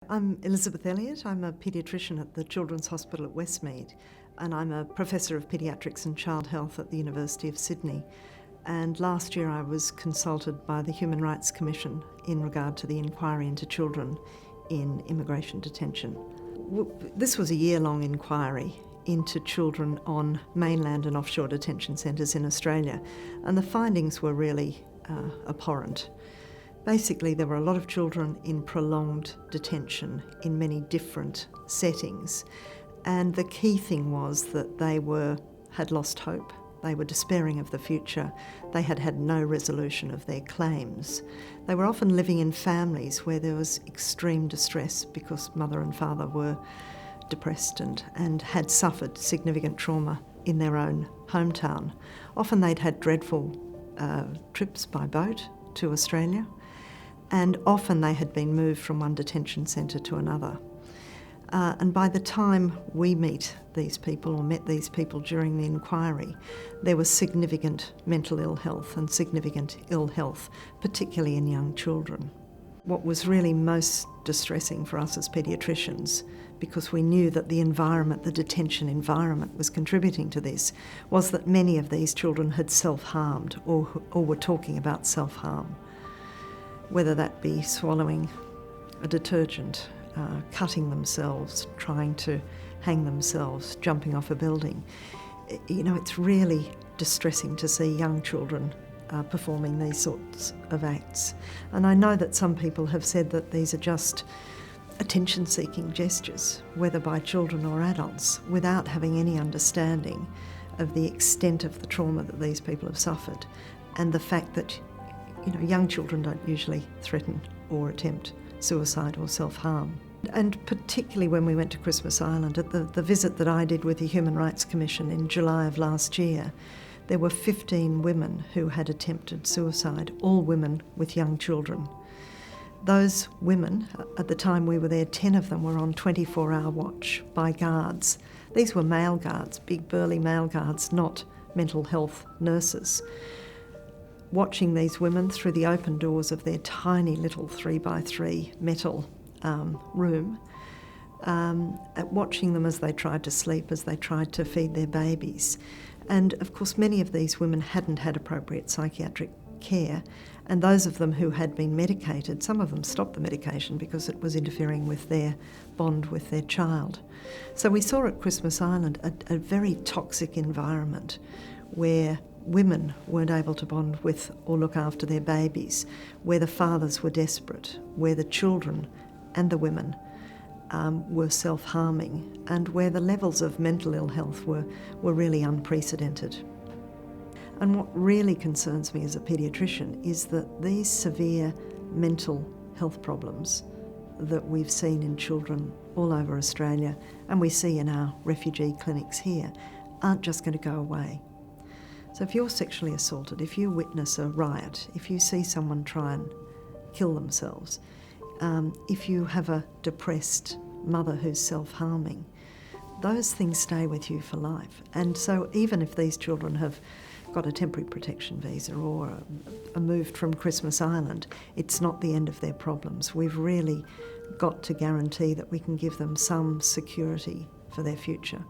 I'm Elizabeth Elliott. I'm a paediatrician at the Children's Hospital at Westmead, and I'm a professor of paediatrics and child health at the University of Sydney. And last year I was consulted by the Human Rights Commission in regard to the inquiry into children in immigration detention. This was a year-long inquiry into children on mainland and offshore detention centres in Australia, and the findings were really abhorrent. Basically, there were a lot of children in prolonged detention in many different settings, and the key thing was that they had lost hope. They were despairing of the future. They had had no resolution of their claims. They were often living in families where there was extreme distress because mother and father were depressed and had suffered significant trauma in their own hometown. Often they'd had dreadful trips by boat to Australia, and often they had been moved from one detention centre to another. And by the time we met these people during the inquiry, there was significant mental ill health and significant ill health, particularly in young children. What was really most distressing for us as paediatricians, because we knew that the environment, the detention environment, was contributing to this, was that many of these children had self-harmed or were talking about self-harm. Whether that be swallowing a detergent, cutting themselves, trying to hang themselves, jumping off a building. You know, it's really distressing to see young children performing these sorts of acts. And I know that some people have said that these are just attention-seeking gestures, whether by children or adults, without having any understanding of the extent of the trauma that these people have suffered, and the fact that young children don't usually threaten or attempt suicide or self-harm. And particularly when we went to Christmas Island, at the visit that I did with the Human Rights Commission in July of last year, there were 15 women who had attempted suicide, all women with young children. Those women, at the time we were there, 10 of them were on 24-hour watch by guards. These were male guards, big burly male guards, not mental health nurses. Watching these women through the open doors of their tiny little 3x3 metal room, watching them as they tried to sleep, as they tried to feed their babies. And of course many of these women hadn't had appropriate psychiatric care, and those of them who had been medicated, some of them stopped the medication because it was interfering with their bond with their child. So we saw at Christmas Island a very toxic environment where women weren't able to bond with or look after their babies, where the fathers were desperate, where the children and the women were self-harming, and where the levels of mental ill health were really unprecedented. And what really concerns me as a paediatrician is that these severe mental health problems that we've seen in children all over Australia, and we see in our refugee clinics here, aren't just going to go away. So if you're sexually assaulted, if you witness a riot, if you see someone try and kill themselves, if you have a depressed mother who's self-harming, those things stay with you for life. And so even if these children have got a temporary protection visa or are moved from Christmas Island, it's not the end of their problems. We've really got to guarantee that we can give them some security for their future.